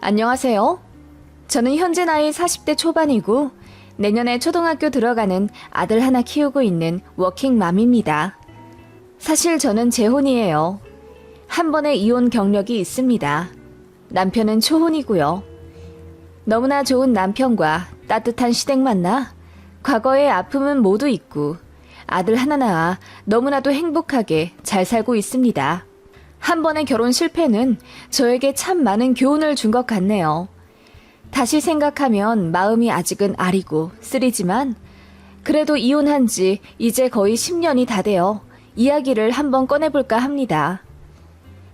안녕하세요. 저는 현재 나이 40대 초반이고 내년에 초등학교 들어가는 아들 하나 키우고 있는 워킹맘입니다. 사실 저는 재혼이에요. 한 번의 이혼 경력이 있습니다. 남편은 초혼이고요. 너무나 좋은 남편과 따뜻한 시댁 만나 과거의 아픔은 모두 잊고 아들 하나 낳아 너무나도 행복하게 잘 살고 있습니다. 한 번의 결혼 실패는 저에게 참 많은 교훈을 준 것 같네요. 다시 생각하면 마음이 아직은 아리고 쓰리지만 그래도 이혼한 지 이제 거의 10년이 다 되어 이야기를 한번 꺼내볼까 합니다.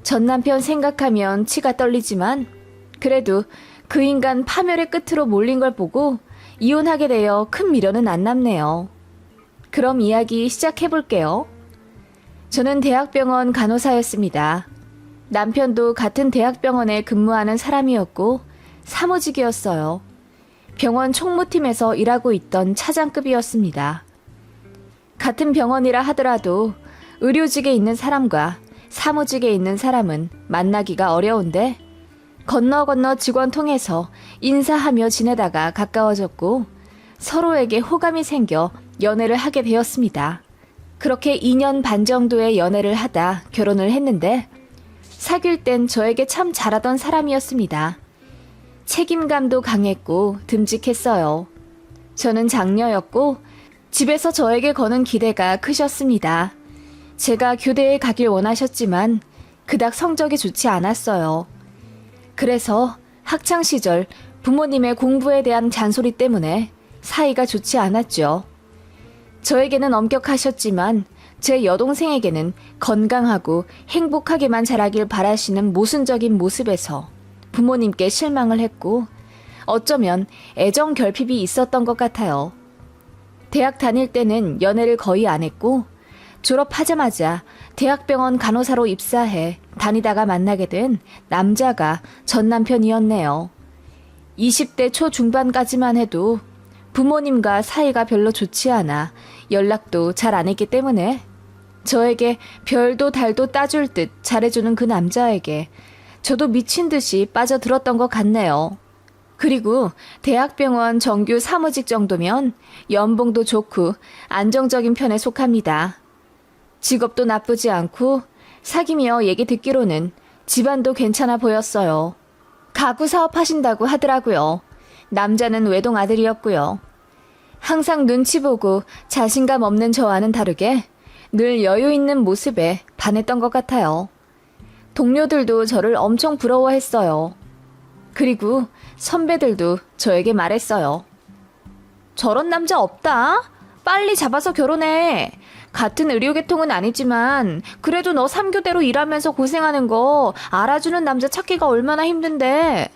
전 남편 생각하면 치가 떨리지만 그래도 그 인간 파멸의 끝으로 몰린 걸 보고 이혼하게 되어 큰 미련은 안 남네요. 그럼 이야기 시작해볼게요. 저는 대학병원 간호사였습니다. 남편도 같은 대학병원에 근무하는 사람이었고 사무직이었어요. 병원 총무팀에서 일하고 있던 차장급이었습니다. 같은 병원이라 하더라도 의료직에 있는 사람과 사무직에 있는 사람은 만나기가 어려운데 건너 직원 통해서 인사하며 지내다가 가까워졌고 서로에게 호감이 생겨 연애를 하게 되었습니다. 그렇게 2년 반 정도의 연애를 하다 결혼을 했는데 사귈 땐 저에게 참 잘하던 사람이었습니다. 책임감도 강했고 듬직했어요. 저는 장녀였고 집에서 저에게 거는 기대가 크셨습니다. 제가 교대에 가길 원하셨지만 그닥 성적이 좋지 않았어요. 그래서 학창시절 부모님의 공부에 대한 잔소리 때문에 사이가 좋지 않았죠. 저에게는 엄격하셨지만 제 여동생에게는 건강하고 행복하게만 자라길 바라시는 모순적인 모습에서 부모님께 실망을 했고 어쩌면 애정 결핍이 있었던 것 같아요. 대학 다닐 때는 연애를 거의 안 했고 졸업하자마자 대학병원 간호사로 입사해 다니다가 만나게 된 남자가 전 남편이었네요. 20대 초중반까지만 해도 부모님과 사이가 별로 좋지 않아 연락도 잘 안 했기 때문에 저에게 별도 달도 따줄 듯 잘해주는 그 남자에게 저도 미친 듯이 빠져들었던 것 같네요. 그리고 대학병원 정규 사무직 정도면 연봉도 좋고 안정적인 편에 속합니다. 직업도 나쁘지 않고 사귀며 얘기 듣기로는 집안도 괜찮아 보였어요. 가구 사업 하신다고 하더라고요. 남자는 외동 아들이었고요. 항상 눈치 보고 자신감 없는 저와는 다르게 늘 여유 있는 모습에 반했던 것 같아요. 동료들도 저를 엄청 부러워했어요. 그리고 선배들도 저에게 말했어요. 저런 남자 없다? 빨리 잡아서 결혼해. 같은 의료계통은 아니지만 그래도 너 3교대로 일하면서 고생하는 거 알아주는 남자 찾기가 얼마나 힘든데.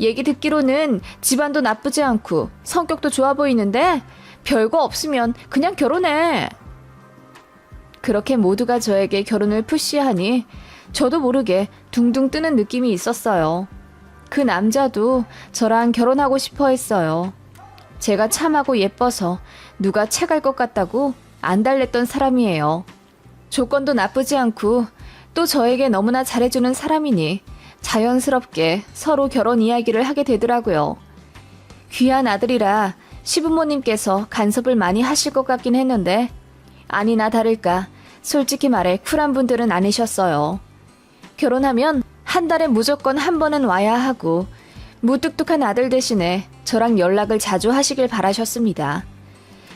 얘기 듣기로는 집안도 나쁘지 않고 성격도 좋아 보이는데 별거 없으면 그냥 결혼해. 그렇게 모두가 저에게 결혼을 푸시하니 저도 모르게 둥둥 뜨는 느낌이 있었어요. 그 남자도 저랑 결혼하고 싶어 했어요. 제가 참하고 예뻐서 누가 채갈 것 같다고 안 달랬던 사람이에요. 조건도 나쁘지 않고 또 저에게 너무나 잘해주는 사람이니 자연스럽게 서로 결혼 이야기를 하게 되더라고요. 귀한 아들이라 시부모님께서 간섭을 많이 하실 것 같긴 했는데 아니나 다를까 솔직히 말해 쿨한 분들은 아니셨어요. 결혼하면 한 달에 무조건 한 번은 와야 하고 무뚝뚝한 아들 대신에 저랑 연락을 자주 하시길 바라셨습니다.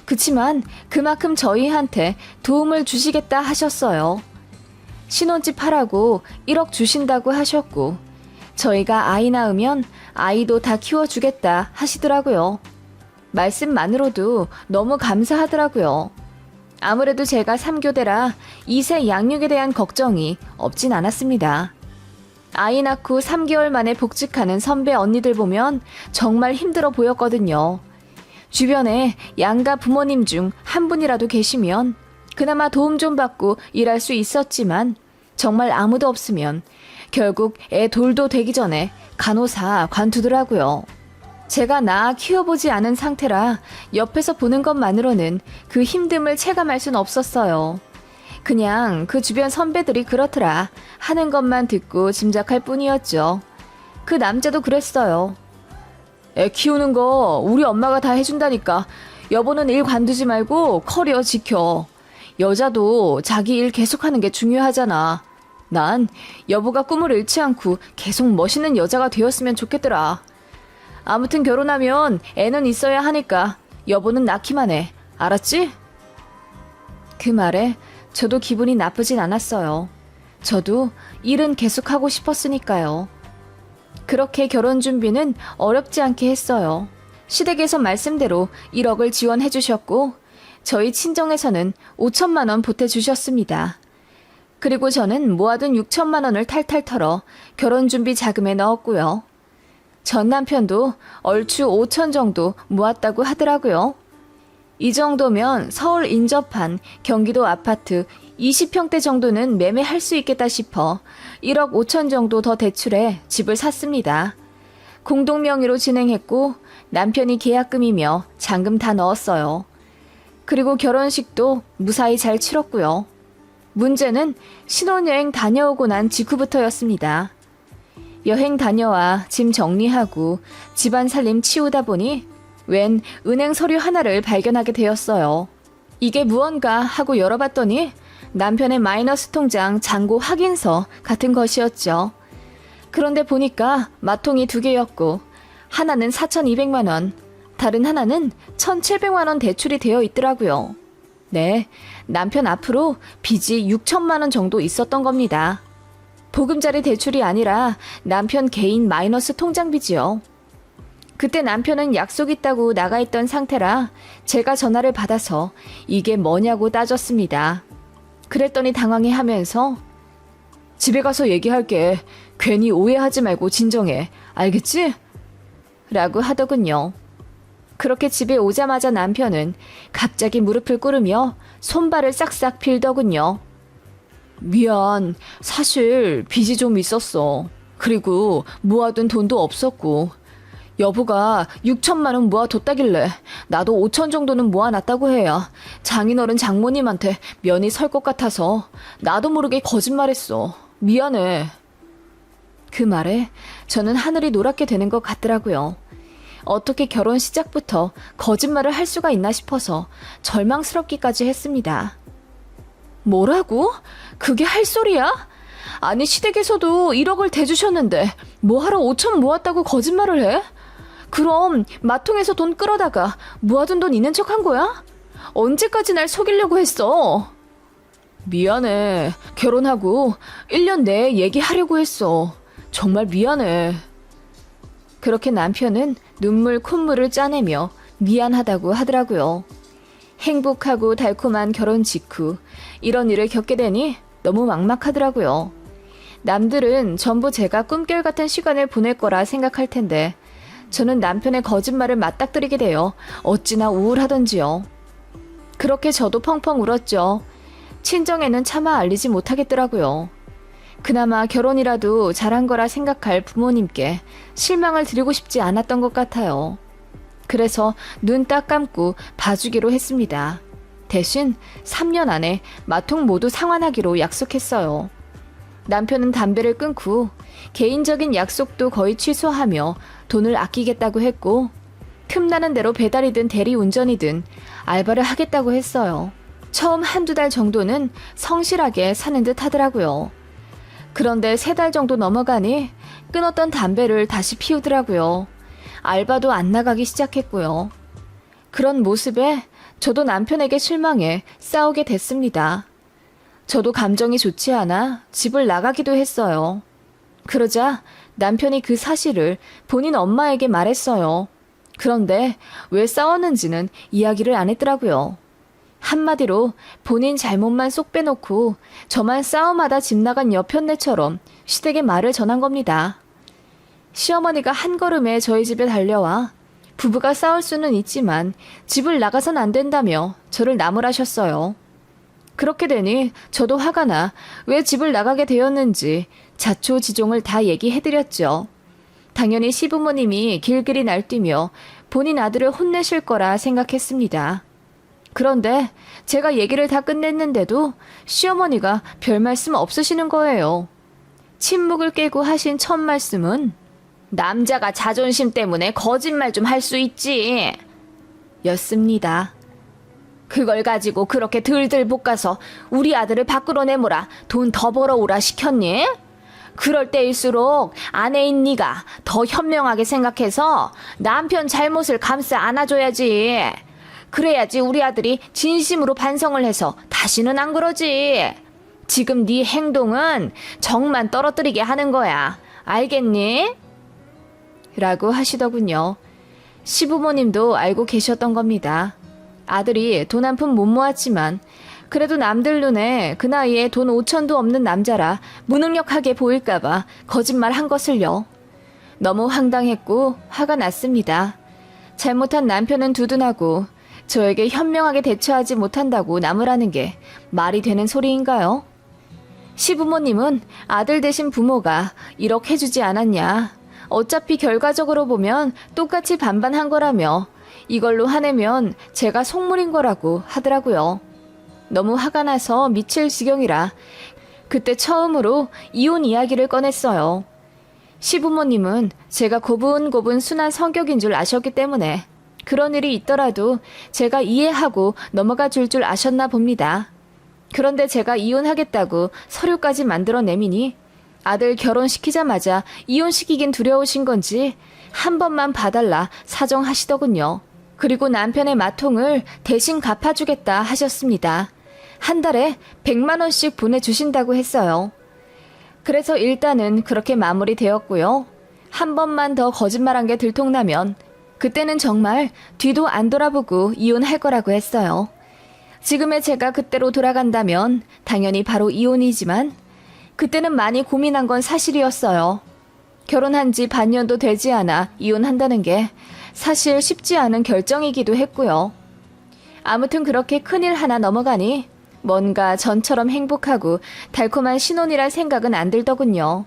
그치만 그만큼 저희한테 도움을 주시겠다 하셨어요. 신혼집 하라고 1억 주신다고 하셨고 저희가 아이 낳으면 아이도 다 키워주겠다 하시더라고요. 말씀만으로도 너무 감사하더라고요. 아무래도 제가 3교대라 2세 양육에 대한 걱정이 없진 않았습니다. 아이 낳고 3개월 만에 복직하는 선배 언니들 보면 정말 힘들어 보였거든요. 주변에 양가 부모님 중 한 분이라도 계시면 그나마 도움 좀 받고 일할 수 있었지만 정말 아무도 없으면 결국 애 돌도 되기 전에 간호사 관두더라고요. 제가 낳아 키워보지 않은 상태라 옆에서 보는 것만으로는 그 힘듦을 체감할 순 없었어요. 그냥 그 주변 선배들이 그렇더라 하는 것만 듣고 짐작할 뿐이었죠. 그 남자도 그랬어요. 애 키우는 거 우리 엄마가 다 해준다니까. 여보는 일 관두지 말고 커리어 지켜. 여자도 자기 일 계속하는 게 중요하잖아. 난 여보가 꿈을 잃지 않고 계속 멋있는 여자가 되었으면 좋겠더라. 아무튼 결혼하면 애는 있어야 하니까 여보는 낳기만 해. 알았지? 그 말에 저도 기분이 나쁘진 않았어요. 저도 일은 계속하고 싶었으니까요. 그렇게 결혼 준비는 어렵지 않게 했어요. 시댁에서 말씀대로 1억을 지원해 주셨고 저희 친정에서는 5천만 원 보태주셨습니다. 그리고 저는 모아둔 6천만 원을 탈탈 털어 결혼 준비 자금에 넣었고요. 전 남편도 얼추 5천 정도 모았다고 하더라고요. 이 정도면 서울 인접한 경기도 아파트 20평대 정도는 매매할 수 있겠다 싶어 1억 5천 정도 더 대출해 집을 샀습니다. 공동 명의로 진행했고 남편이 계약금이며 잔금 다 넣었어요. 그리고 결혼식도 무사히 잘 치렀고요. 문제는 신혼여행 다녀오고 난 직후부터였습니다. 여행 다녀와 짐 정리하고 집안 살림 치우다 보니 웬 은행 서류 하나를 발견하게 되었어요. 이게 무언가 하고 열어봤더니 남편의 마이너스 통장 잔고 확인서 같은 것이었죠. 그런데 보니까 마통이 2개였고 하나는 4,200만 원, 다른 하나는 1,700만 원 대출이 되어 있더라고요. 네, 남편 앞으로 빚이 6천만 원 정도 있었던 겁니다. 보금자리 대출이 아니라 남편 개인 마이너스 통장 빚이요. 그때 남편은 약속 있다고 나가 있던 상태라 제가 전화를 받아서 이게 뭐냐고 따졌습니다. 그랬더니 당황해하면서 집에 가서 얘기할게. 괜히 오해하지 말고 진정해. 알겠지? 라고 하더군요. 그렇게 집에 오자마자 남편은 갑자기 무릎을 꿇으며 손발을 싹싹 빌더군요. 미안. 사실 빚이 좀 있었어. 그리고 모아둔 돈도 없었고 여보가 6천만 원 모아뒀다길래 나도 5천 정도는 모아놨다고 해야 장인어른 장모님한테 면이 설 것 같아서 나도 모르게 거짓말했어. 미안해. 그 말에 저는 하늘이 노랗게 되는 것 같더라고요. 어떻게 결혼 시작부터 거짓말을 할 수가 있나 싶어서 절망스럽기까지 했습니다. 뭐라고? 그게 할 소리야? 아니 시댁에서도 1억을 대주셨는데 뭐하러 5천 모았다고 거짓말을 해? 그럼 마통에서 돈 끌어다가 모아둔 돈 있는 척 한 거야? 언제까지 날 속이려고 했어? 미안해. 결혼하고 1년 내에 얘기하려고 했어. 정말 미안해. 그렇게 남편은 눈물 콧물을 짜내며 미안하다고 하더라고요. 행복하고 달콤한 결혼 직후 이런 일을 겪게 되니 너무 막막하더라고요. 남들은 전부 제가 꿈결 같은 시간을 보낼 거라 생각할 텐데 저는 남편의 거짓말을 맞닥뜨리게 되어 어찌나 우울하던지요. 그렇게 저도 펑펑 울었죠. 친정에는 차마 알리지 못하겠더라고요. 그나마 결혼이라도 잘한 거라 생각할 부모님께 실망을 드리고 싶지 않았던 것 같아요. 그래서 눈 딱 감고 봐주기로 했습니다. 대신 3년 안에 마통 모두 상환하기로 약속했어요. 남편은 담배를 끊고 개인적인 약속도 거의 취소하며 돈을 아끼겠다고 했고 틈나는 대로 배달이든 대리운전이든 알바를 하겠다고 했어요. 처음 1~2달 정도는 성실하게 사는 듯 하더라고요. 그런데 3달 정도 넘어가니 끊었던 담배를 다시 피우더라고요. 알바도 안 나가기 시작했고요. 그런 모습에 저도 남편에게 실망해 싸우게 됐습니다. 저도 감정이 좋지 않아 집을 나가기도 했어요. 그러자 남편이 그 사실을 본인 엄마에게 말했어요. 그런데 왜 싸웠는지는 이야기를 안 했더라고요. 한마디로 본인 잘못만 쏙 빼놓고 저만 싸움하다 집 나간 여편네처럼 시댁에 말을 전한 겁니다. 시어머니가 한 걸음에 저희 집에 달려와 부부가 싸울 수는 있지만 집을 나가선 안 된다며 저를 나무라셨어요. 그렇게 되니 저도 화가 나 왜 집을 나가게 되었는지 자초지종을 다 얘기해드렸죠. 당연히 시부모님이 길길이 날뛰며 본인 아들을 혼내실 거라 생각했습니다. 그런데 제가 얘기를 다 끝냈는데도 시어머니가 별 말씀 없으시는 거예요. 침묵을 깨고 하신 첫 말씀은 남자가 자존심 때문에 거짓말 좀 할 수 있지. 였습니다. 그걸 가지고 그렇게 들들 볶아서 우리 아들을 밖으로 내모라 돈 더 벌어오라 시켰니? 그럴 때일수록 아내인 네가 더 현명하게 생각해서 남편 잘못을 감싸 안아줘야지. 그래야지 우리 아들이 진심으로 반성을 해서 다시는 안 그러지. 지금 네 행동은 정만 떨어뜨리게 하는 거야. 알겠니? 라고 하시더군요. 시부모님도 알고 계셨던 겁니다. 아들이 돈 한 푼 못 모았지만 그래도 남들 눈에 그 나이에 돈 5천도 없는 남자라 무능력하게 보일까봐 거짓말 한 것을요. 너무 황당했고 화가 났습니다. 잘못한 남편은 두둔하고 저에게 현명하게 대처하지 못한다고 나무라는 게 말이 되는 소리인가요? 시부모님은 아들 대신 부모가 1억 해주지 않았냐. 어차피 결과적으로 보면 똑같이 반반한 거라며 이걸로 화내면 제가 속물인 거라고 하더라고요. 너무 화가 나서 미칠 지경이라 그때 처음으로 이혼 이야기를 꺼냈어요. 시부모님은 제가 고분고분 순한 성격인 줄 아셨기 때문에 그런 일이 있더라도 제가 이해하고 넘어가 줄 아셨나 봅니다. 그런데 제가 이혼하겠다고 서류까지 만들어 내미니 아들 결혼시키자마자 이혼시키긴 두려우신 건지 한 번만 봐달라 사정하시더군요. 그리고 남편의 마통을 대신 갚아주겠다 하셨습니다. 한 달에 100만 원씩 보내주신다고 했어요. 그래서 일단은 그렇게 마무리되었고요. 한 번만 더 거짓말한 게 들통나면 그때는 정말 뒤도 안 돌아보고 이혼할 거라고 했어요. 지금의 제가 그때로 돌아간다면 당연히 바로 이혼이지만 그때는 많이 고민한 건 사실이었어요. 결혼한 지 반년도 되지 않아 이혼한다는 게 사실 쉽지 않은 결정이기도 했고요. 아무튼 그렇게 큰일 하나 넘어가니 뭔가 전처럼 행복하고 달콤한 신혼이란 생각은 안 들더군요.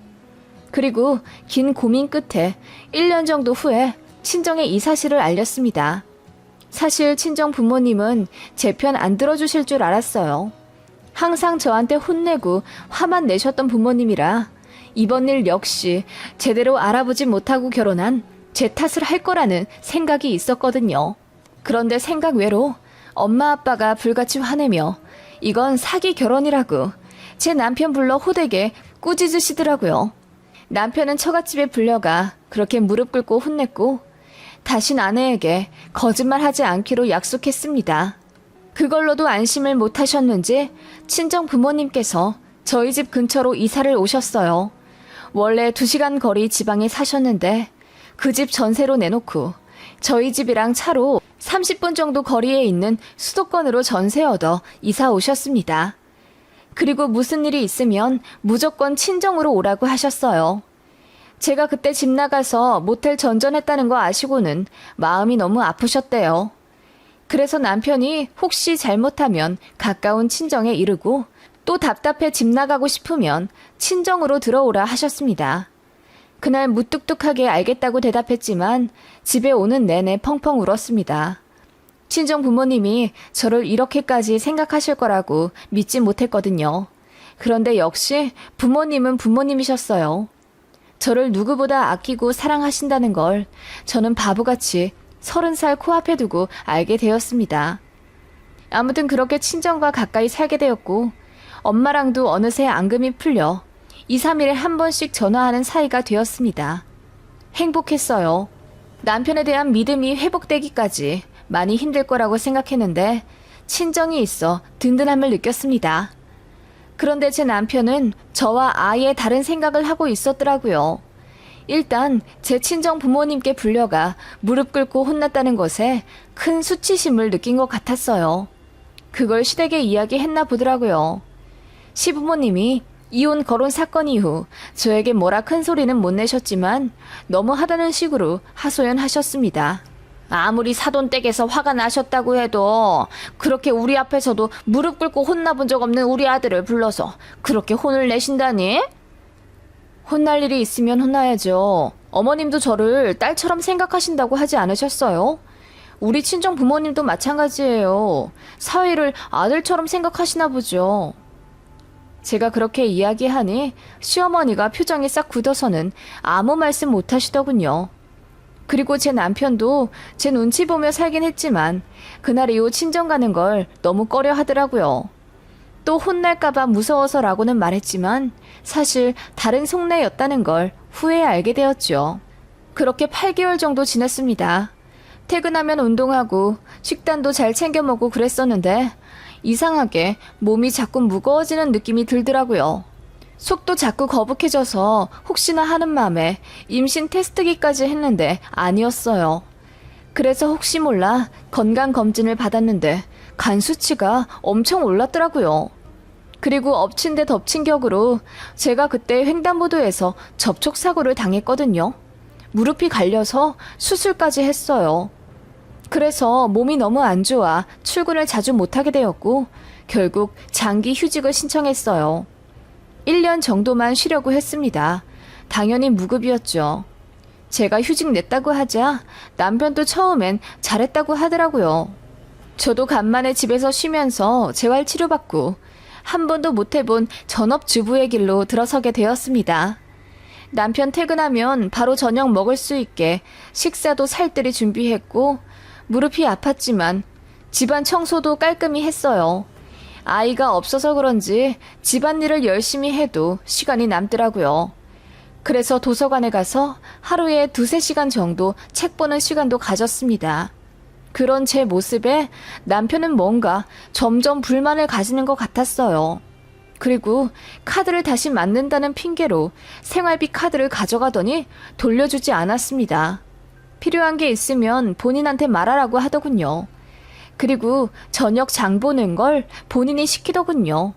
그리고 긴 고민 끝에 1년 정도 후에 친정에 이 사실을 알렸습니다. 사실 친정 부모님은 제 편 안 들어주실 줄 알았어요. 항상 저한테 혼내고 화만 내셨던 부모님이라 이번 일 역시 제대로 알아보지 못하고 결혼한 제 탓을 할 거라는 생각이 있었거든요. 그런데 생각 외로 엄마 아빠가 불같이 화내며 이건 사기 결혼이라고 제 남편 불러 호되게 꾸짖으시더라고요. 남편은 처갓집에 불려가 그렇게 무릎 꿇고 혼냈고 다신 아내에게 거짓말하지 않기로 약속했습니다. 그걸로도 안심을 못하셨는지 친정 부모님께서 저희 집 근처로 이사를 오셨어요. 원래 2시간 거리 지방에 사셨는데 그 집 전세로 내놓고 저희 집이랑 차로 30분 정도 거리에 있는 수도권으로 전세 얻어 이사 오셨습니다. 그리고 무슨 일이 있으면 무조건 친정으로 오라고 하셨어요. 제가 그때 집 나가서 모텔 전전했다는 거 아시고는 마음이 너무 아프셨대요. 그래서 남편이 혹시 잘못하면 가까운 친정에 이르고 또 답답해 집 나가고 싶으면 친정으로 들어오라 하셨습니다. 그날 무뚝뚝하게 알겠다고 대답했지만 집에 오는 내내 펑펑 울었습니다. 친정 부모님이 저를 이렇게까지 생각하실 거라고 믿지 못했거든요. 그런데 역시 부모님은 부모님이셨어요. 저를 누구보다 아끼고 사랑하신다는 걸 저는 바보같이 30살 코앞에 두고 알게 되었습니다. 아무튼 그렇게 친정과 가까이 살게 되었고 엄마랑도 어느새 앙금이 풀려 2, 3일에 한 번씩 전화하는 사이가 되었습니다. 행복했어요. 남편에 대한 믿음이 회복되기까지 많이 힘들 거라고 생각했는데 친정이 있어 든든함을 느꼈습니다. 그런데 제 남편은 저와 아예 다른 생각을 하고 있었더라고요. 일단 제 친정 부모님께 불려가 무릎 꿇고 혼났다는 것에 큰 수치심을 느낀 것 같았어요. 그걸 시댁에 이야기했나 보더라고요. 시부모님이 이혼 거론 사건 이후 저에게 뭐라 큰 소리는 못 내셨지만 너무하다는 식으로 하소연하셨습니다. 아무리 사돈댁에서 화가 나셨다고 해도 그렇게 우리 앞에서도 무릎 꿇고 혼나본 적 없는 우리 아들을 불러서 그렇게 혼을 내신다니? 혼날 일이 있으면 혼나야죠. 어머님도 저를 딸처럼 생각하신다고 하지 않으셨어요? 우리 친정 부모님도 마찬가지예요. 사위를 아들처럼 생각하시나 보죠. 제가 그렇게 이야기하니 시어머니가 표정이 싹 굳어서는 아무 말씀 못 하시더군요. 그리고 제 남편도 제 눈치 보며 살긴 했지만 그날 이후 친정 가는 걸 너무 꺼려 하더라고요. 또 혼날까봐 무서워서라고는 말했지만 사실 다른 속내였다는 걸 후에 알게 되었죠. 그렇게 8개월 정도 지냈습니다. 퇴근하면 운동하고 식단도 잘 챙겨 먹고 그랬었는데 이상하게 몸이 자꾸 무거워지는 느낌이 들더라고요. 속도 자꾸 거북해져서 혹시나 하는 마음에 임신 테스트기까지 했는데 아니었어요. 그래서 혹시 몰라 건강검진을 받았는데 간 수치가 엄청 올랐더라고요. 그리고 엎친 데 덮친 격으로 제가 그때 횡단보도에서 접촉사고를 당했거든요. 무릎이 갈려서 수술까지 했어요. 그래서 몸이 너무 안 좋아 출근을 자주 못하게 되었고 결국 장기 휴직을 신청했어요. 1년 정도만 쉬려고 했습니다. 당연히 무급이었죠. 제가 휴직 냈다고 하자 남편도 처음엔 잘했다고 하더라고요. 저도 간만에 집에서 쉬면서 재활 치료받고 한 번도 못 해본 전업주부의 길로 들어서게 되었습니다. 남편 퇴근하면 바로 저녁 먹을 수 있게 식사도 살뜰히 준비했고 무릎이 아팠지만 집안 청소도 깔끔히 했어요. 아이가 없어서 그런지 집안일을 열심히 해도 시간이 남더라고요. 그래서 도서관에 가서 하루에 2-3시간 정도 책 보는 시간도 가졌습니다. 그런 제 모습에 남편은 뭔가 점점 불만을 가지는 것 같았어요. 그리고 카드를 다시 만든다는 핑계로 생활비 카드를 가져가더니 돌려주지 않았습니다. 필요한 게 있으면 본인한테 말하라고 하더군요. 그리고 저녁 장 보는 걸 본인이 시키더군요.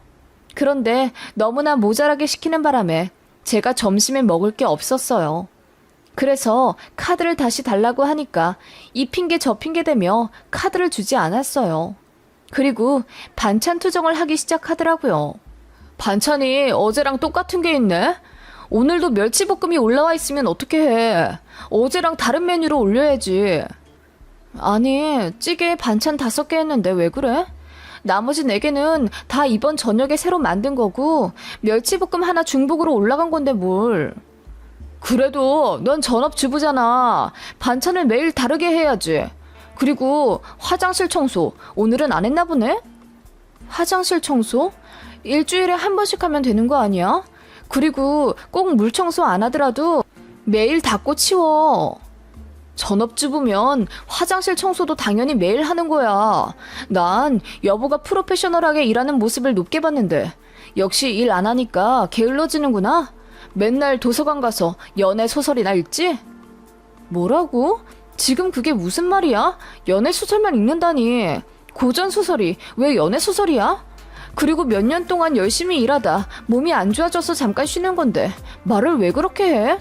그런데 너무나 모자라게 시키는 바람에 제가 점심에 먹을 게 없었어요. 그래서 카드를 다시 달라고 하니까 이 핑계 저 핑계 대며 카드를 주지 않았어요. 그리고 반찬 투정을 하기 시작하더라고요. 반찬이 어제랑 똑같은 게 있네? 오늘도 멸치볶음이 올라와 있으면 어떻게 해? 어제랑 다른 메뉴로 올려야지. 아니, 찌개에 반찬 5개 했는데 왜 그래? 나머지 4개는 다 이번 저녁에 새로 만든 거고 멸치볶음 하나 중복으로 올라간 건데 뭘. 그래도 넌 전업주부잖아. 반찬을 매일 다르게 해야지. 그리고 화장실 청소 오늘은 안 했나 보네? 화장실 청소? 일주일에 한 번씩 하면 되는 거 아니야? 그리고 꼭 물 청소 안 하더라도 매일 닦고 치워. 전업주부면 화장실 청소도 당연히 매일 하는 거야. 난 여보가 프로페셔널하게 일하는 모습을 높게 봤는데 역시 일 안 하니까 게을러지는구나. 맨날 도서관 가서 연애 소설이나 읽지? 뭐라고? 지금 그게 무슨 말이야? 연애 소설만 읽는다니. 고전 소설이 왜 연애 소설이야? 그리고 몇 년 동안 열심히 일하다 몸이 안 좋아져서 잠깐 쉬는 건데 말을 왜 그렇게 해?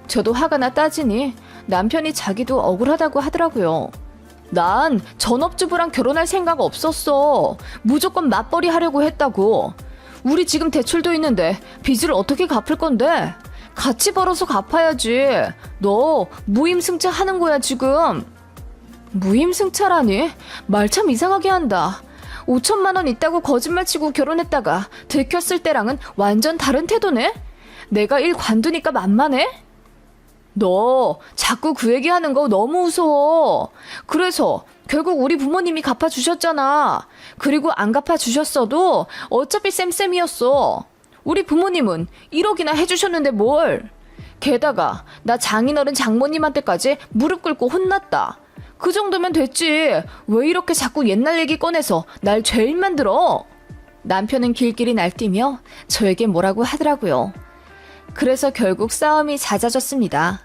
저도 화가 나 따지니 남편이 자기도 억울하다고 하더라고요. 난 전업주부랑 결혼할 생각 없었어. 무조건 맞벌이 하려고 했다고. 우리 지금 대출도 있는데 빚을 어떻게 갚을 건데? 같이 벌어서 갚아야지. 너 무임승차 하는 거야 지금. 무임승차라니? 말 참 이상하게 한다. 5천만 원 있다고 거짓말치고 결혼했다가 들켰을 때랑은 완전 다른 태도네? 내가 일 관두니까 만만해? 너 자꾸 그 얘기하는 거 너무 무서워. 그래서 결국 우리 부모님이 갚아주셨잖아. 그리고 안 갚아주셨어도 어차피 쌤쌤이었어. 우리 부모님은 1억이나 해주셨는데 뭘. 게다가 나 장인어른 장모님한테까지 무릎 꿇고 혼났다. 그 정도면 됐지. 왜 이렇게 자꾸 옛날 얘기 꺼내서 날 죄인 만들어? 남편은 길길이 날뛰며 저에게 뭐라고 하더라고요. 그래서 결국 싸움이 잦아졌습니다.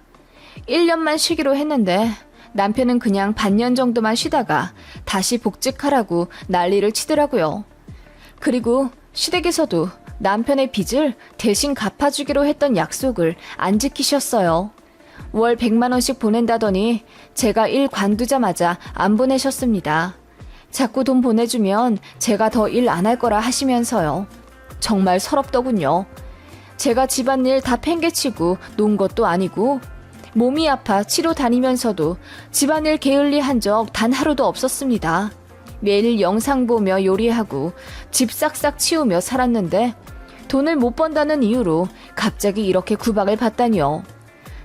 1년만 쉬기로 했는데 남편은 그냥 반년 정도만 쉬다가 다시 복직하라고 난리를 치더라고요. 그리고 시댁에서도 남편의 빚을 대신 갚아주기로 했던 약속을 안 지키셨어요. 월 100만 원씩 보낸다더니 제가 일 관두자마자 안 보내셨습니다. 자꾸 돈 보내주면 제가 더 일 안 할 거라 하시면서요. 정말 서럽더군요. 제가 집안일 다 팽개치고 논 것도 아니고 몸이 아파 치료 다니면서도 집안일 게을리 한 적 단 하루도 없었습니다. 매일 영상 보며 요리하고 집 싹싹 치우며 살았는데 돈을 못 번다는 이유로 갑자기 이렇게 구박을 받다니요.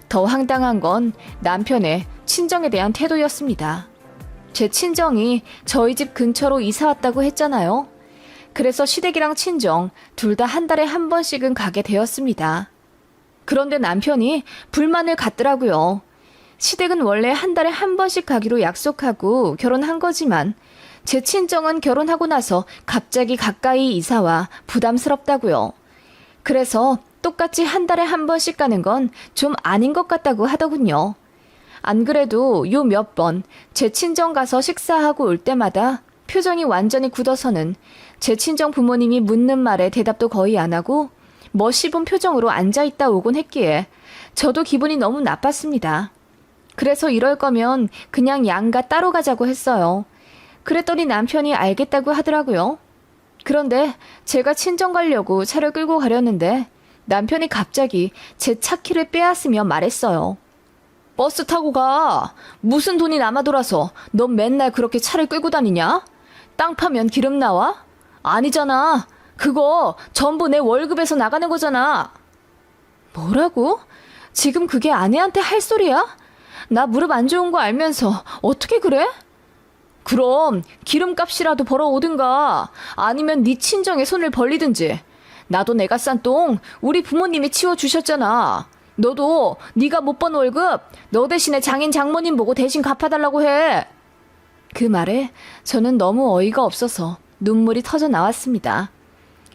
더 황당한 건 남편의 친정에 대한 태도였습니다. 제 친정이 저희 집 근처로 이사 왔다고 했잖아요. 그래서 시댁이랑 친정 둘 다 한 달에 한 번씩은 가게 되었습니다. 그런데 남편이 불만을 갖더라고요. 시댁은 원래 한 달에 한 번씩 가기로 약속하고 결혼한 거지만 제 친정은 결혼하고 나서 갑자기 가까이 이사와 부담스럽다고요. 그래서 똑같이 한 달에 한 번씩 가는 건 좀 아닌 것 같다고 하더군요. 안 그래도 요 몇 번 제 친정 가서 식사하고 올 때마다 표정이 완전히 굳어서는 제 친정 부모님이 묻는 말에 대답도 거의 안 하고 멋있은 표정으로 앉아있다 오곤 했기에 저도 기분이 너무 나빴습니다. 그래서 이럴 거면 그냥 양가 따로 가자고 했어요. 그랬더니 남편이 알겠다고 하더라고요. 그런데 제가 친정 가려고 차를 끌고 가려는데 남편이 갑자기 제 차 키를 빼앗으며 말했어요. 버스 타고 가. 무슨 돈이 남아돌아서 넌 맨날 그렇게 차를 끌고 다니냐? 땅 파면 기름 나와? 아니잖아. 그거 전부 내 월급에서 나가는 거잖아. 뭐라고? 지금 그게 아내한테 할 소리야? 나 무릎 안 좋은 거 알면서 어떻게 그래? 그럼 기름값이라도 벌어오든가 아니면 네 친정에 손을 벌리든지. 나도 내가 싼 똥 우리 부모님이 치워주셨잖아. 너도 네가 못 번 월급 너 대신에 장인 장모님 보고 대신 갚아달라고 해. 그 말에 저는 너무 어이가 없어서 눈물이 터져 나왔습니다.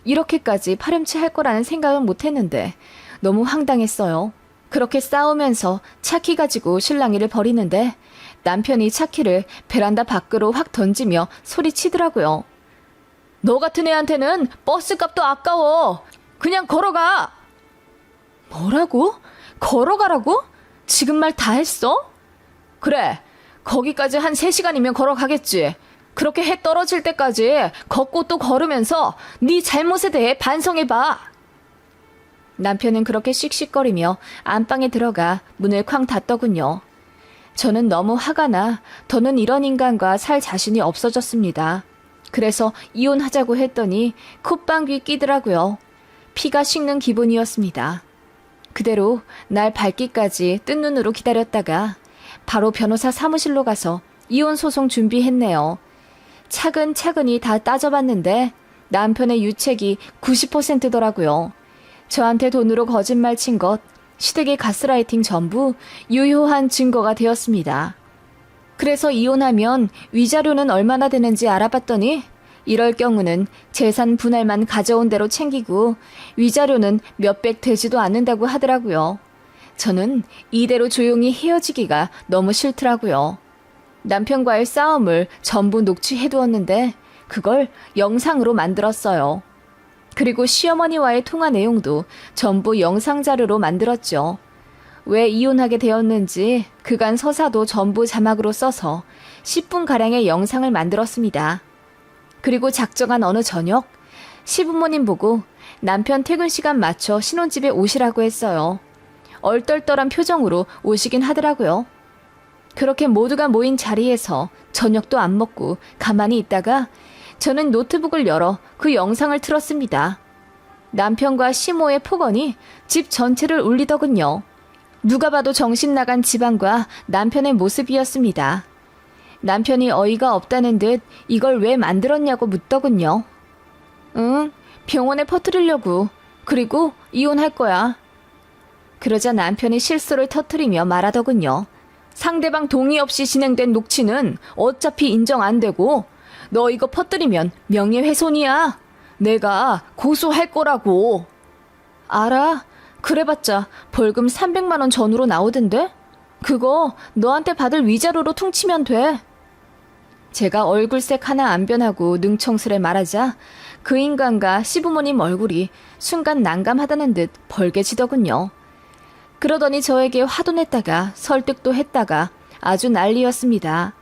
이렇게까지 파렴치할 거라는 생각은 못했는데 너무 황당했어요. 그렇게 싸우면서 차키 가지고 실랑이를 벌이는데 남편이 차키를 베란다 밖으로 확 던지며 소리치더라고요. 너 같은 애한테는 버스값도 아까워. 그냥 걸어가. 뭐라고? 걸어가라고? 지금 말 다 했어? 그래. 거기까지 한 3시간이면 걸어가겠지. 그렇게 해 떨어질 때까지 걷고 또 걸으면서 네 잘못에 대해 반성해봐. 남편은 그렇게 씩씩거리며 안방에 들어가 문을 쾅 닫더군요. 저는 너무 화가 나 더는 이런 인간과 살 자신이 없어졌습니다. 그래서 이혼하자고 했더니 콧방귀 끼더라고요. 피가 식는 기분이었습니다. 그대로 날 밝기까지 뜬 눈으로 기다렸다가 바로 변호사 사무실로 가서 이혼 소송 준비했네요. 차근차근히 다 따져봤는데 남편의 유책이 90%더라고요. 저한테 돈으로 거짓말 친 것, 시댁의 가스라이팅 전부 유효한 증거가 되었습니다. 그래서 이혼하면 위자료는 얼마나 되는지 알아봤더니 이럴 경우는 재산 분할만 가져온 대로 챙기고 위자료는 몇백 되지도 않는다고 하더라고요. 저는 이대로 조용히 헤어지기가 너무 싫더라고요. 남편과의 싸움을 전부 녹취해두었는데 그걸 영상으로 만들었어요. 그리고 시어머니와의 통화 내용도 전부 영상 자료로 만들었죠. 왜 이혼하게 되었는지 그간 서사도 전부 자막으로 써서 10분가량의 영상을 만들었습니다. 그리고 작정한 어느 저녁 시부모님 보고 남편 퇴근 시간 맞춰 신혼집에 오시라고 했어요. 얼떨떨한 표정으로 오시긴 하더라고요. 그렇게 모두가 모인 자리에서 저녁도 안 먹고 가만히 있다가 저는 노트북을 열어 그 영상을 틀었습니다. 남편과 시모의 폭언이 집 전체를 울리더군요. 누가 봐도 정신 나간 집안과 남편의 모습이었습니다. 남편이 어이가 없다는 듯 이걸 왜 만들었냐고 묻더군요. 응, 병원에 퍼뜨리려고. 그리고 이혼할 거야. 그러자 남편이 실수를 터뜨리며 말하더군요. 상대방 동의 없이 진행된 녹취는 어차피 인정 안 되고 너 이거 퍼뜨리면 명예훼손이야. 내가 고소할 거라고. 알아. 그래봤자 벌금 300만 원 전후로 나오던데? 그거 너한테 받을 위자료로 퉁치면 돼. 제가 얼굴색 하나 안 변하고 능청스레 말하자 그 인간과 시부모님 얼굴이 순간 난감하다는 듯 벌개지더군요. 그러더니 저에게 화도 냈다가 설득도 했다가 아주 난리였습니다.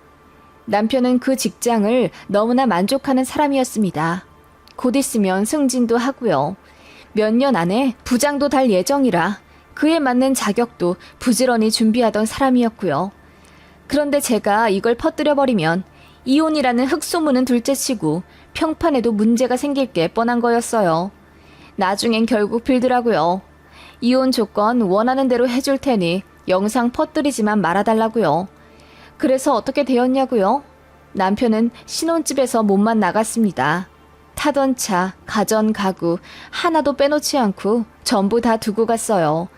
남편은 그 직장을 너무나 만족하는 사람이었습니다. 곧 있으면 승진도 하고요. 몇 년 안에 부장도 달 예정이라 그에 맞는 자격도 부지런히 준비하던 사람이었고요. 그런데 제가 이걸 퍼뜨려버리면 이혼이라는 흑소문은 둘째치고 평판에도 문제가 생길 게 뻔한 거였어요. 나중엔 결국 빌더라고요. 이혼 조건 원하는 대로 해줄 테니 영상 퍼뜨리지만 말아달라고요. 그래서 어떻게 되었냐고요? 남편은 신혼집에서 몸만 나갔습니다. 타던 차, 가전, 가구 하나도 빼놓지 않고 전부 다 두고 갔어요.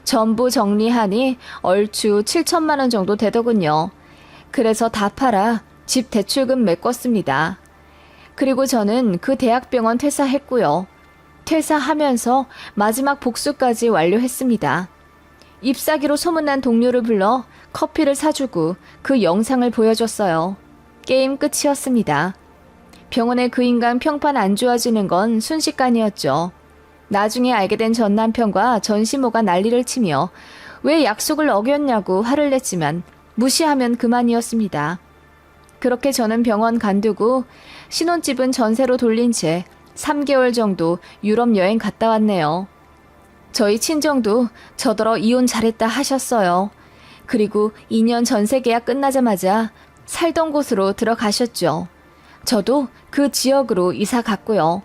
전부 정리하니 얼추 7천만 원 정도 되더군요. 그래서 다 팔아 집 대출금 메꿨습니다. 그리고 저는 그 대학병원 퇴사했고요. 퇴사하면서 마지막 복수까지 완료했습니다. 잎사귀로 소문난 동료를 불러 커피를 사주고 그 영상을 보여줬어요. 게임 끝이었습니다. 병원에 그 인간 평판 안 좋아지는 건 순식간이었죠. 나중에 알게 된 전 남편과 전시모가 난리를 치며 왜 약속을 어겼냐고 화를 냈지만 무시하면 그만이었습니다. 그렇게 저는 병원 간두고 신혼집은 전세로 돌린 채 3개월 정도 유럽 여행 갔다 왔네요. 저희 친정도 저더러 이혼 잘했다 하셨어요. 그리고 2년 전세 계약 끝나자마자 살던 곳으로 들어가셨죠. 저도 그 지역으로 이사 갔고요.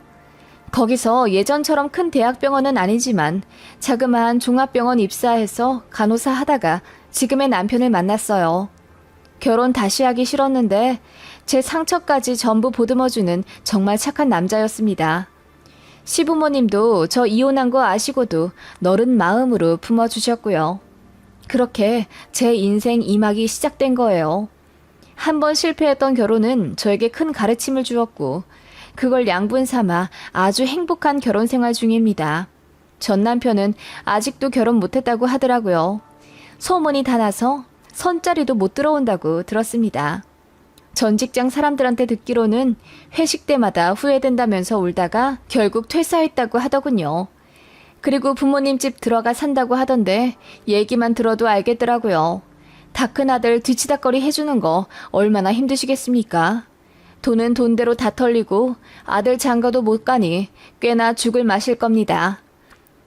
거기서 예전처럼 큰 대학병원은 아니지만 자그마한 종합병원 입사해서 간호사 하다가 지금의 남편을 만났어요. 결혼 다시 하기 싫었는데 제 상처까지 전부 보듬어주는 정말 착한 남자였습니다. 시부모님도 저 이혼한 거 아시고도 너른 마음으로 품어주셨고요. 그렇게 제 인생 2막이 시작된 거예요. 한 번 실패했던 결혼은 저에게 큰 가르침을 주었고 그걸 양분 삼아 아주 행복한 결혼 생활 중입니다. 전 남편은 아직도 결혼 못했다고 하더라고요. 소문이 다 나서 선자리도 못 들어온다고 들었습니다. 전 직장 사람들한테 듣기로는 회식 때마다 후회된다면서 울다가 결국 퇴사했다고 하더군요. 그리고 부모님 집 들어가 산다고 하던데 얘기만 들어도 알겠더라고요. 다 큰 아들 뒤치다꺼리 해주는 거 얼마나 힘드시겠습니까? 돈은 돈대로 다 털리고 아들 장가도 못 가니 꽤나 죽을 마실 겁니다.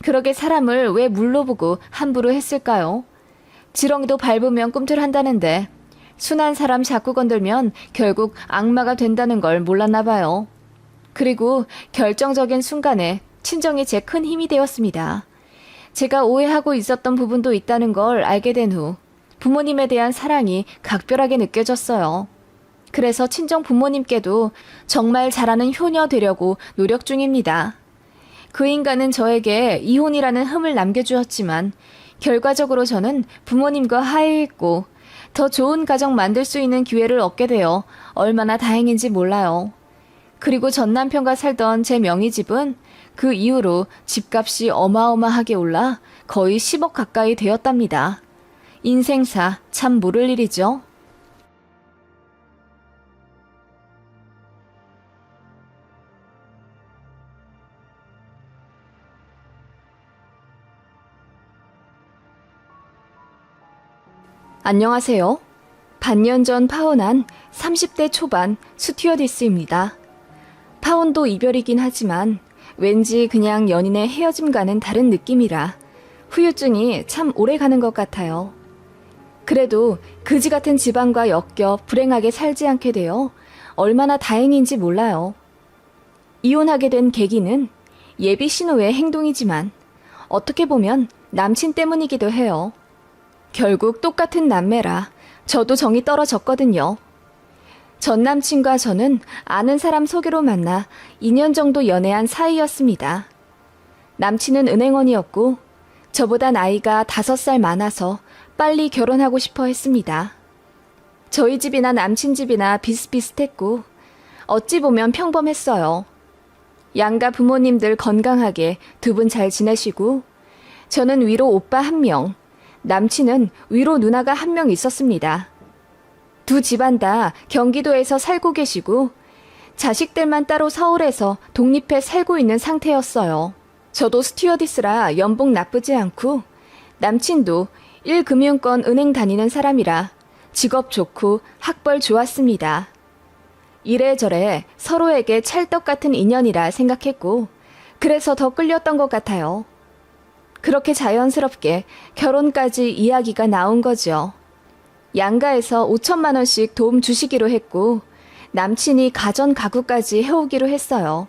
그러게 사람을 왜 물로 보고 함부로 했을까요? 지렁이도 밟으면 꿈틀한다는데 순한 사람 자꾸 건들면 결국 악마가 된다는 걸 몰랐나 봐요. 그리고 결정적인 순간에 친정이 제 큰 힘이 되었습니다. 제가 오해하고 있었던 부분도 있다는 걸 알게 된 후 부모님에 대한 사랑이 각별하게 느껴졌어요. 그래서 친정 부모님께도 정말 잘하는 효녀 되려고 노력 중입니다. 그 인간은 저에게 이혼이라는 흠을 남겨주었지만 결과적으로 저는 부모님과 화해했고 더 좋은 가정 만들 수 있는 기회를 얻게 되어 얼마나 다행인지 몰라요. 그리고 전 남편과 살던 제 명의집은 그 이후로 집값이 어마어마하게 올라 거의 10억 가까이 되었답니다. 인생사 참 모를 일이죠. 안녕하세요. 반년 전 파혼한 30대 초반 스튜어디스입니다. 파혼도 이별이긴 하지만 왠지 그냥 연인의 헤어짐과는 다른 느낌이라 후유증이 참 오래 가는 것 같아요. 그래도 그지 같은 집안과 엮여 불행하게 살지 않게 되어 얼마나 다행인지 몰라요. 이혼하게 된 계기는 예비 신호의 행동이지만 어떻게 보면 남친 때문이기도 해요. 결국 똑같은 남매라 저도 정이 떨어졌거든요. 전 남친과 저는 아는 사람 소개로 만나 2년 정도 연애한 사이였습니다. 남친은 은행원이었고 저보다 나이가 5살 많아서 빨리 결혼하고 싶어 했습니다. 저희 집이나 남친 집이나 비슷비슷했고 어찌 보면 평범했어요. 양가 부모님들 건강하게 두 분 잘 지내시고 저는 위로 오빠 1명, 남친은 위로 누나가 1명 있었습니다. 두 집안 다 경기도에서 살고 계시고 자식들만 따로 서울에서 독립해 살고 있는 상태였어요. 저도 스튜어디스라 연봉 나쁘지 않고 남친도 1금융권 은행 다니는 사람이라 직업 좋고 학벌 좋았습니다. 이래저래 서로에게 찰떡 같은 인연이라 생각했고 그래서 더 끌렸던 것 같아요. 그렇게 자연스럽게 결혼까지 이야기가 나온 거죠. 양가에서 5천만 원씩 도움 주시기로 했고 남친이 가전 가구까지 해오기로 했어요.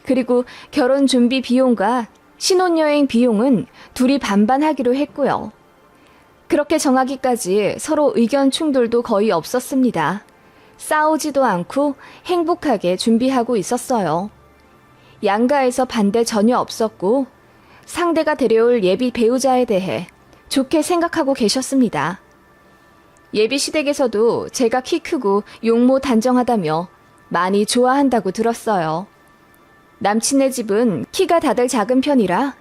그리고 결혼 준비 비용과 신혼여행 비용은 둘이 반반하기로 했고요. 그렇게 정하기까지 서로 의견 충돌도 거의 없었습니다. 싸우지도 않고 행복하게 준비하고 있었어요. 양가에서 반대 전혀 없었고 상대가 데려올 예비 배우자에 대해 좋게 생각하고 계셨습니다. 예비 시댁에서도 제가 키 크고 용모 단정하다며 많이 좋아한다고 들었어요. 남친네 집은 키가 다들 작은 편이라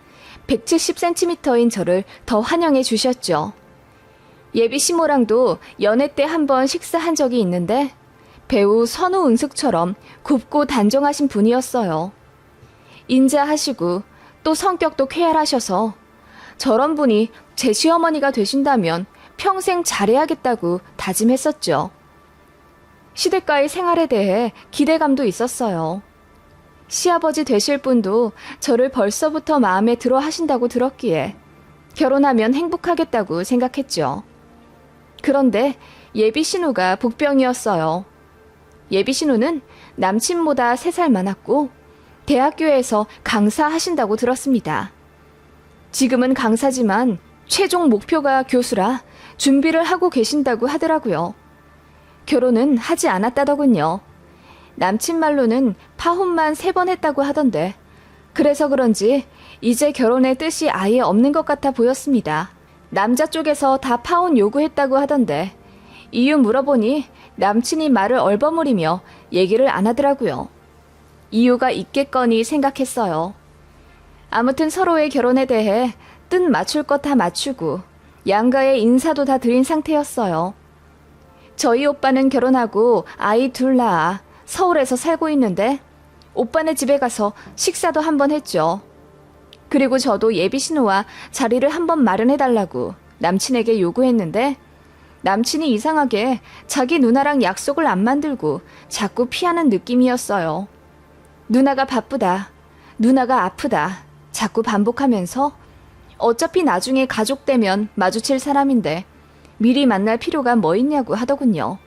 170cm인 저를 더 환영해 주셨죠. 예비 시모랑도 연애 때 한 번 식사한 적이 있는데 배우 선우은숙처럼 곱고 단정하신 분이었어요. 인자하시고 또 성격도 쾌활하셔서 저런 분이 제 시어머니가 되신다면 평생 잘해야겠다고 다짐했었죠. 시댁과의 생활에 대해 기대감도 있었어요. 시아버지 되실 분도 저를 벌써부터 마음에 들어 하신다고 들었기에 결혼하면 행복하겠다고 생각했죠. 그런데 예비 신우가 복병이었어요. 예비 신우는 남친보다 3살 많았고 대학교에서 강사하신다고 들었습니다. 지금은 강사지만 최종 목표가 교수라 준비를 하고 계신다고 하더라고요. 결혼은 하지 않았다더군요. 남친 말로는 파혼만 3번 했다고 하던데 그래서 그런지 이제 결혼의 뜻이 아예 없는 것 같아 보였습니다. 남자 쪽에서 다 파혼 요구했다고 하던데 이유 물어보니 남친이 말을 얼버무리며 얘기를 안 하더라고요. 이유가 있겠거니 생각했어요. 아무튼 서로의 결혼에 대해 뜻 맞출 것 다 맞추고 양가의 인사도 다 드린 상태였어요. 저희 오빠는 결혼하고 아이 둘 낳아 서울에서 살고 있는데 오빠네 집에 가서 식사도 한번 했죠. 그리고 저도 예비 신우와 자리를 한번 마련해달라고 남친에게 요구했는데 남친이 이상하게 자기 누나랑 약속을 안 만들고 자꾸 피하는 느낌이었어요. 누나가 바쁘다, 누나가 아프다 자꾸 반복하면서 어차피 나중에 가족 되면 마주칠 사람인데 미리 만날 필요가 뭐 있냐고 하더군요.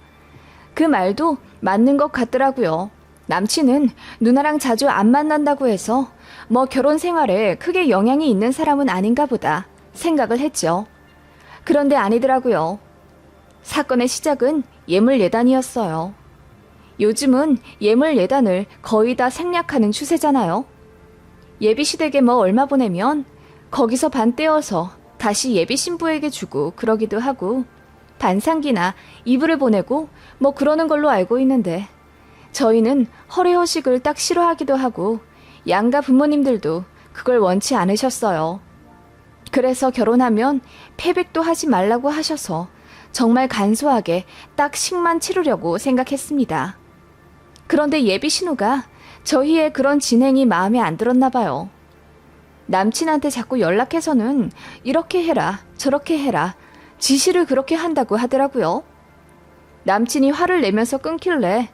그 말도 맞는 것 같더라고요. 남친은 누나랑 자주 안 만난다고 해서 뭐 결혼 생활에 크게 영향이 있는 사람은 아닌가 보다 생각을 했죠. 그런데 아니더라고요. 사건의 시작은 예물예단이었어요. 요즘은 예물예단을 거의 다 생략하는 추세잖아요. 예비시댁에 뭐 얼마 보내면 거기서 반 떼어서 다시 예비 신부에게 주고 그러기도 하고 반상기나 이불을 보내고 뭐 그러는 걸로 알고 있는데 저희는 허례허식을 딱 싫어하기도 하고 양가 부모님들도 그걸 원치 않으셨어요. 그래서 결혼하면 패백도 하지 말라고 하셔서 정말 간소하게 딱 식만 치르려고 생각했습니다. 그런데 예비 신우가 저희의 그런 진행이 마음에 안 들었나 봐요. 남친한테 자꾸 연락해서는 이렇게 해라 저렇게 해라 지시를 그렇게 한다고 하더라고요. 남친이 화를 내면서 끊길래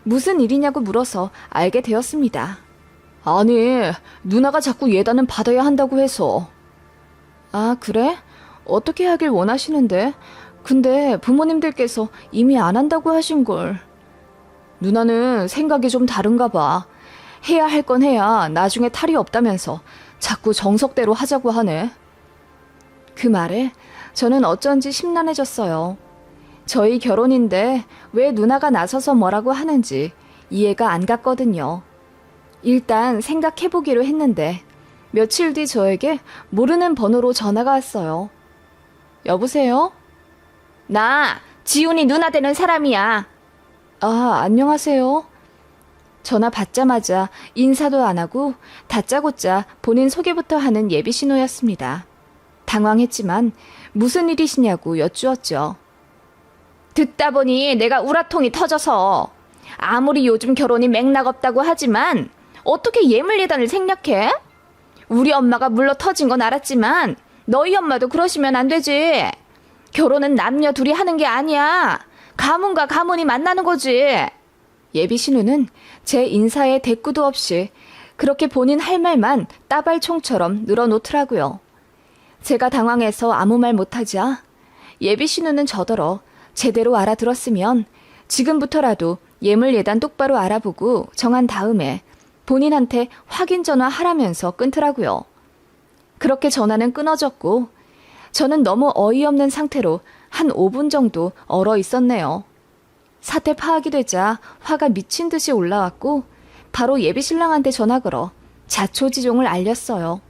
무슨 일이냐고 물어서 알게 되었습니다. 아니, 누나가 자꾸 예단은 받아야 한다고 해서. 아, 그래? 어떻게 하길 원하시는데? 근데 부모님들께서 이미 안 한다고 하신걸. 누나는 생각이 좀 다른가 봐. 해야 할 건 해야 나중에 탈이 없다면서 자꾸 정석대로 하자고 하네. 그 말에 저는 어쩐지 심란해졌어요. 저희 결혼인데 왜 누나가 나서서 뭐라고 하는지 이해가 안 갔거든요. 일단 생각해보기로 했는데 며칠 뒤 저에게 모르는 번호로 전화가 왔어요. 여보세요? 나 지훈이 누나 되는 사람이야. 아, 안녕하세요. 전화 받자마자 인사도 안 하고 다짜고짜 본인 소개부터 하는 예비 신호였습니다. 당황했지만 무슨 일이시냐고 여쭈었죠. 듣다 보니 내가 우라통이 터져서 아무리 요즘 결혼이 맥락 없다고 하지만 어떻게 예물예단을 생략해? 우리 엄마가 물러 터진 건 알았지만 너희 엄마도 그러시면 안 되지. 결혼은 남녀 둘이 하는 게 아니야. 가문과 가문이 만나는 거지. 예비 신우는 제 인사에 대꾸도 없이 그렇게 본인 할 말만 따발총처럼 늘어놓더라고요. 제가 당황해서 아무 말 못하자 예비 신우는 저더러 제대로 알아들었으면 지금부터라도 예물 예단 똑바로 알아보고 정한 다음에 본인한테 확인 전화하라면서 끊더라고요. 그렇게 전화는 끊어졌고 저는 너무 어이없는 상태로 한 5분 정도 얼어 있었네요. 사태 파악이 되자 화가 미친 듯이 올라왔고 바로 예비신랑한테 전화 걸어 자초지종을 알렸어요.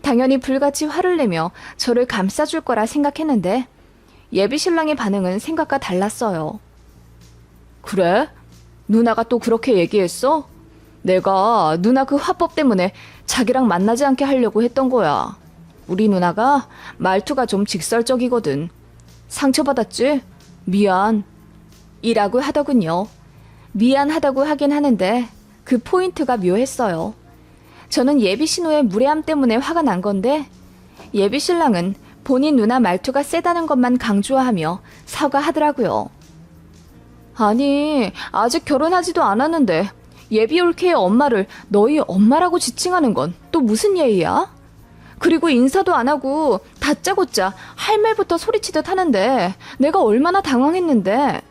당연히 불같이 화를 내며 저를 감싸줄 거라 생각했는데 예비신랑의 반응은 생각과 달랐어요. 그래? 누나가 또 그렇게 얘기했어? 내가 누나 그 화법 때문에 자기랑 만나지 않게 하려고 했던 거야. 우리 누나가 말투가 좀 직설적이거든. 상처받았지? 미안. 이라고 하더군요. 미안하다고 하긴 하는데 그 포인트가 묘했어요. 저는 예비신호의 무례함 때문에 화가 난 건데 예비신랑은 본인 누나 말투가 세다는 것만 강조하며 사과하더라고요. 아니, 아직 결혼하지도 않았는데 예비올케의 엄마를 너희 엄마라고 지칭하는 건 또 무슨 예의야? 그리고 인사도 안 하고 다짜고짜 할 말부터 소리치듯 하는데 내가 얼마나 당황했는데.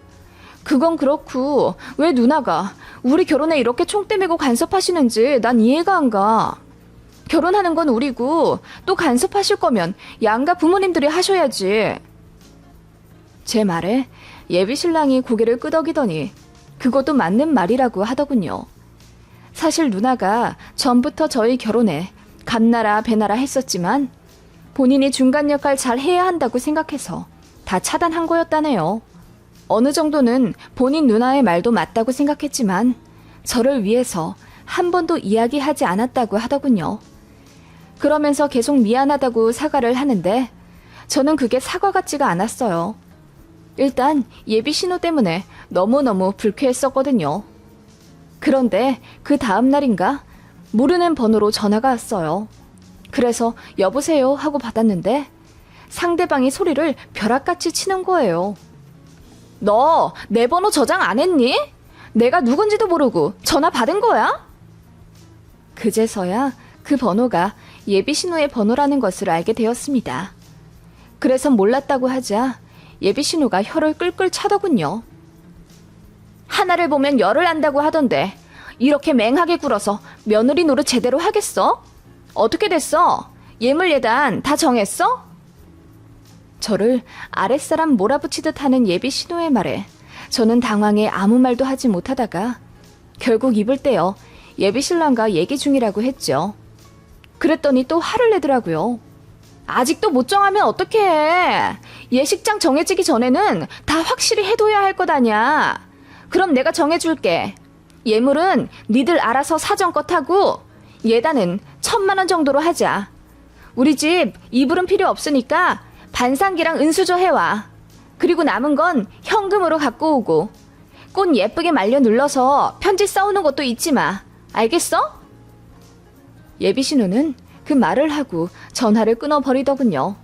그건 그렇고 왜 누나가 우리 결혼에 이렇게 총대 메고 간섭하시는지 난 이해가 안 가. 결혼하는 건 우리고 또 간섭하실 거면 양가 부모님들이 하셔야지. 제 말에 예비신랑이 고개를 끄덕이더니 그것도 맞는 말이라고 하더군요. 사실 누나가 전부터 저희 결혼에 감나라 배나라 했었지만 본인이 중간 역할 잘 해야 한다고 생각해서 다 차단한 거였다네요. 어느 정도는 본인 누나의 말도 맞다고 생각했지만 저를 위해서 한 번도 이야기하지 않았다고 하더군요. 그러면서 계속 미안하다고 사과를 하는데 저는 그게 사과 같지가 않았어요. 일단 예비 신호 때문에 너무너무 불쾌했었거든요. 그런데 그 다음 날인가 모르는 번호로 전화가 왔어요. 그래서 여보세요 하고 받았는데 상대방이 소리를 벼락같이 치는 거예요. 너 내 번호 저장 안 했니? 내가 누군지도 모르고 전화 받은 거야? 그제서야 그 번호가 예비신호의 번호라는 것을 알게 되었습니다. 그래서 몰랐다고 하자 예비신호가 혀를 끌끌 차더군요. 하나를 보면 열을 안다고 하던데 이렇게 맹하게 굴어서 며느리 노릇 제대로 하겠어? 어떻게 됐어? 예물 예단 다 정했어? 저를 아랫사람 몰아붙이듯 하는 예비신호의 말에 저는 당황해 아무 말도 하지 못하다가 결국 입을 떼어 예비신랑과 얘기 중이라고 했죠. 그랬더니 또 화를 내더라고요. 아직도 못 정하면 어떡해. 예식장 정해지기 전에는 다 확실히 해둬야 할 것 아냐. 그럼 내가 정해줄게. 예물은 니들 알아서 사정껏 하고 예단은 1,000만 원 정도로 하자. 우리 집 이불은 필요 없으니까 반상기랑 은수저 해와. 그리고 남은 건 현금으로 갖고 오고 꽃 예쁘게 말려 눌러서 편지 써오는 것도 잊지 마. 알겠어? 예비신우는 그 말을 하고 전화를 끊어버리더군요.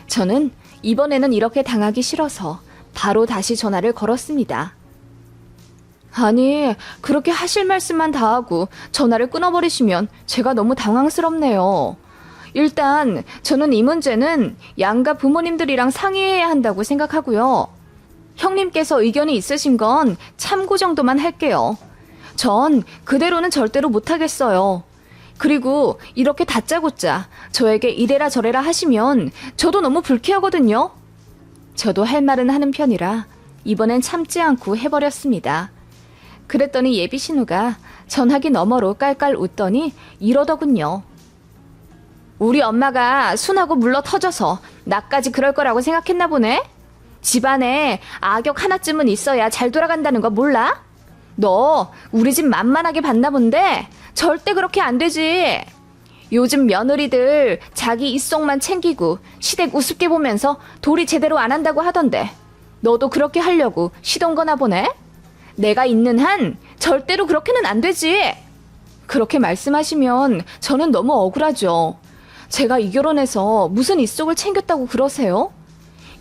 저는 이번에는 이렇게 당하기 싫어서 바로 다시 전화를 걸었습니다. 아니, 그렇게 하실 말씀만 다 하고 전화를 끊어버리시면 제가 너무 당황스럽네요. 일단 저는 이 문제는 양가 부모님들이랑 상의해야 한다고 생각하고요. 형님께서 의견이 있으신 건 참고 정도만 할게요. 전 그대로는 절대로 못하겠어요. 그리고 이렇게 다짜고짜 저에게 이래라 저래라 하시면 저도 너무 불쾌하거든요. 저도 할 말은 하는 편이라 이번엔 참지 않고 해버렸습니다. 그랬더니 예비신우가 전화기 너머로 깔깔 웃더니 이러더군요. 우리 엄마가 순하고 물러 터져서 나까지 그럴 거라고 생각했나 보네? 집안에 악역 하나쯤은 있어야 잘 돌아간다는 거 몰라? 너 우리 집 만만하게 봤나 본데 절대 그렇게 안 되지. 요즘 며느리들 자기 입속만 챙기고 시댁 우습게 보면서 도리 제대로 안 한다고 하던데 너도 그렇게 하려고 시동 거나 보네? 내가 있는 한 절대로 그렇게는 안 되지. 그렇게 말씀하시면 저는 너무 억울하죠. 제가 이 결혼해서 무슨 입속을 챙겼다고 그러세요?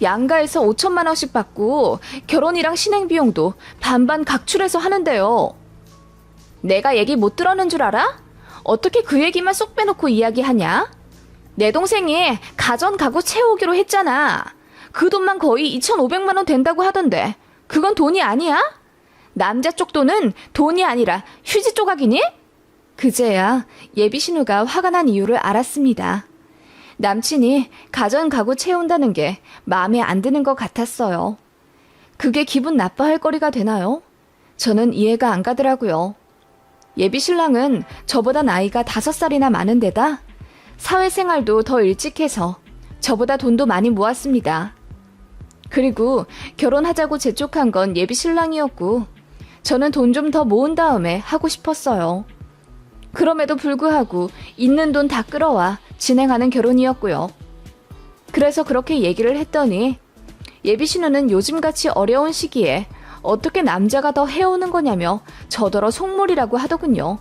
양가에서 5천만 원씩 받고 결혼이랑 신행 비용도 반반 각출해서 하는데요. 내가 얘기 못 들었는 줄 알아? 어떻게 그 얘기만 쏙 빼놓고 이야기하냐? 내 동생이 가전 가구 채우기로 했잖아. 그 돈만 거의 2,500만 원 된다고 하던데 그건 돈이 아니야? 남자 쪽 돈은 돈이 아니라 휴지 조각이니? 그제야 예비 신우가 화가 난 이유를 알았습니다. 남친이 가전 가구 채운다는 게 마음에 안 드는 것 같았어요. 그게 기분 나빠할 거리가 되나요? 저는 이해가 안 가더라고요. 예비 신랑은 저보다 나이가 5살이나 많은 데다 사회생활도 더 일찍 해서 저보다 돈도 많이 모았습니다. 그리고 결혼하자고 재촉한 건 예비 신랑이었고 저는 돈 좀 더 모은 다음에 하고 싶었어요. 그럼에도 불구하고 있는 돈 다 끌어와 진행하는 결혼이었고요. 그래서 그렇게 얘기를 했더니 예비 신우는 요즘같이 어려운 시기에 어떻게 남자가 더 해오는 거냐며 저더러 속물이라고 하더군요.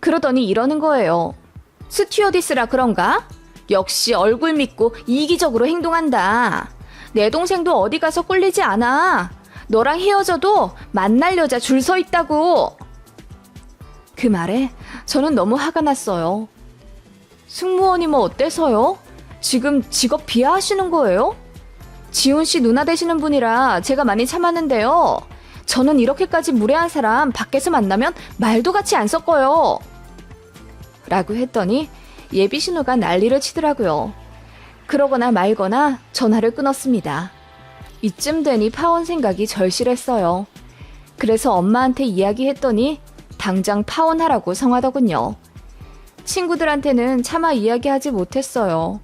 그러더니 이러는 거예요. 스튜어디스라 그런가? 역시 얼굴 믿고 이기적으로 행동한다. 내 동생도 어디 가서 꿀리지 않아. 너랑 헤어져도 만날 여자 줄 서 있다고. 그 말에 저는 너무 화가 났어요. 승무원이 뭐 어때서요? 지금 직업 비하하시는 거예요? 지훈 씨 누나 되시는 분이라 제가 많이 참았는데요. 저는 이렇게까지 무례한 사람 밖에서 만나면 말도 같이 안 섞어요. 라고 했더니 예비 신우가 난리를 치더라고요. 그러거나 말거나 전화를 끊었습니다. 이쯤 되니 파혼 생각이 절실했어요. 그래서 엄마한테 이야기했더니 당장 파혼하라고 성하더군요. 친구들한테는 차마 이야기하지 못했어요.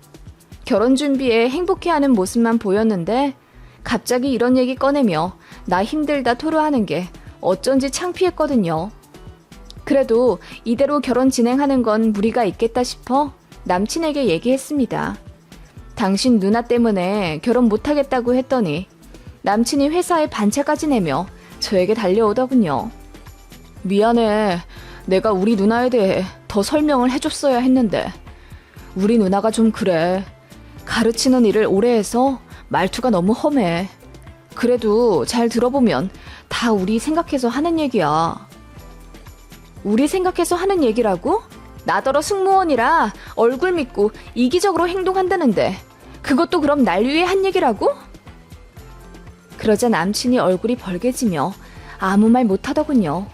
결혼 준비에 행복해하는 모습만 보였는데 갑자기 이런 얘기 꺼내며 나 힘들다 토로하는 게 어쩐지 창피했거든요. 그래도 이대로 결혼 진행하는 건 무리가 있겠다 싶어 남친에게 얘기했습니다. 당신 누나 때문에 결혼 못하겠다고 했더니 남친이 회사에 반차까지 내며 저에게 달려오더군요. 미안해. 내가 우리 누나에 대해 더 설명을 해줬어야 했는데 우리 누나가 좀 그래. 가르치는 일을 오래 해서 말투가 너무 험해. 그래도 잘 들어보면 다 우리 생각해서 하는 얘기야. 우리 생각해서 하는 얘기라고? 나더러 승무원이라 얼굴 믿고 이기적으로 행동한다는데 그것도 그럼 날 위해 한 얘기라고? 그러자 남친이 얼굴이 벌개지며 아무 말 못하더군요.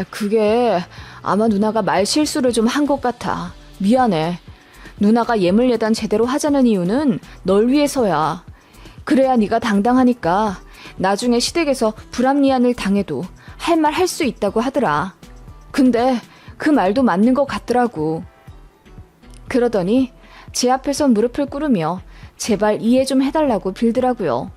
그게 아마 누나가 말 실수를 좀 한 것 같아. 미안해. 누나가 예물예단 제대로 하자는 이유는 널 위해서야. 그래야 네가 당당하니까 나중에 시댁에서 불합리한을 당해도 할 말 할 수 있다고 하더라. 근데 그 말도 맞는 것 같더라고. 그러더니 제 앞에서 무릎을 꿇으며 제발 이해 좀 해달라고 빌더라고요.